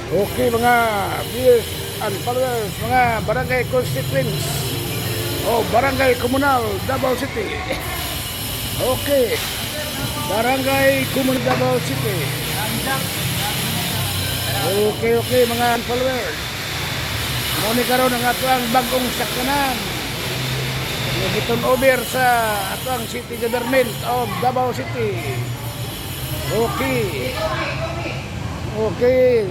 Okay mga viewers and followers, mga barangay constituents o barangay komunal Davao City. Okay, barangay komunal Davao City. Okay mga followers, muna karon ang atong bagong sakyanan giton over sa atong city government of Davao City. Okay,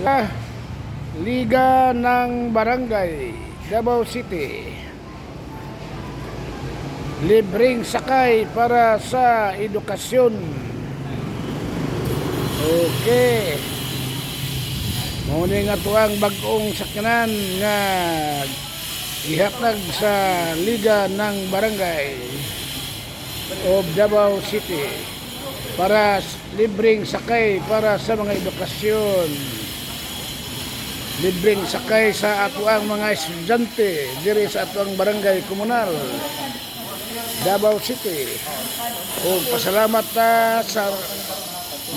Liga ng Barangay Davao City. Libreng sakay para sa edukasyon. Okay. Muna nga ito ang bagong sakyanan nga ihatag sa Liga ng Barangay of Davao City para libreng sakay para sa mga edukasyon. Libreng sakay sa atuang mga estudyante diri sa atuang barangay komunal Davao City. O pasalamat ta sa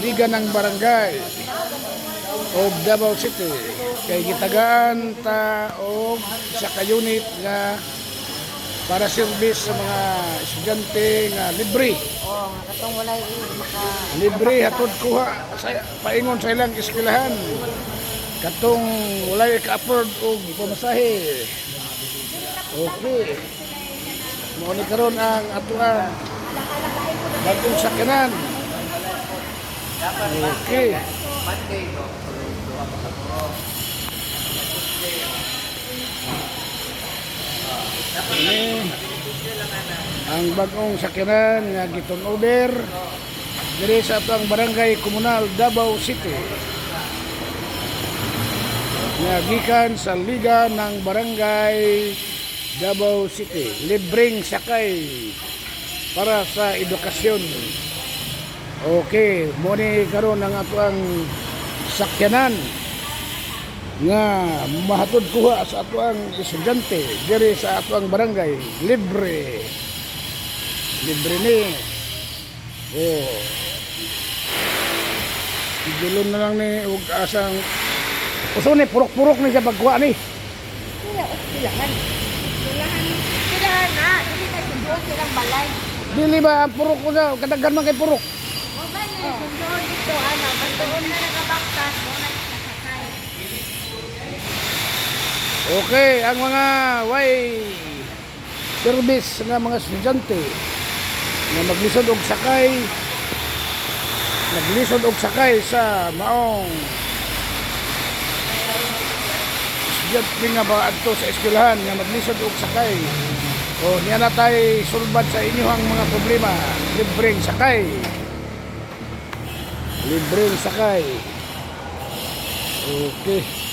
Liga ng Barangay of Davao City kay gitagaan ta og isa ka unit nga para service sa mga estudyante nga libre. Oh, katong walay maka Libre hatod kuha sa paingon sa ilang eskwelahan. Katong walay ka-afford og pamasahe. Okay. Mo ni karon ang atuan bagong sakyanan. Okay. Ini ang bagong sakyanan nga giton over diri sa atong barangay komunal Davao City. Nga gikan sa Liga ng Barangay Davao City. Libreng sakay para sa edukasyon. Okay, muni karon ang atuang sakyanan nga mahatod kuha sa atuang estudyante diri sa atuang barangay. Libre ni. Oh. Igulon na lang ni ug asang uso ni purok-purok ni sa pagkuha ni. silahan. Silahan na, dili kay sunduon silang balay. Dili ba ang purok ko na kadaghan man kay purok. O ba ni sunduon dito ana, bandoon na nakabaktas, mo na nakasakay. Okay, ang mga way service nga mga estudyante nga maglisod og sakay sa maong estudyante nga ba adto sa eskwelahan nga maglisod og sakay. O niya na tayo sulbad sa inyong mga problema. Libreng sakay. Okay.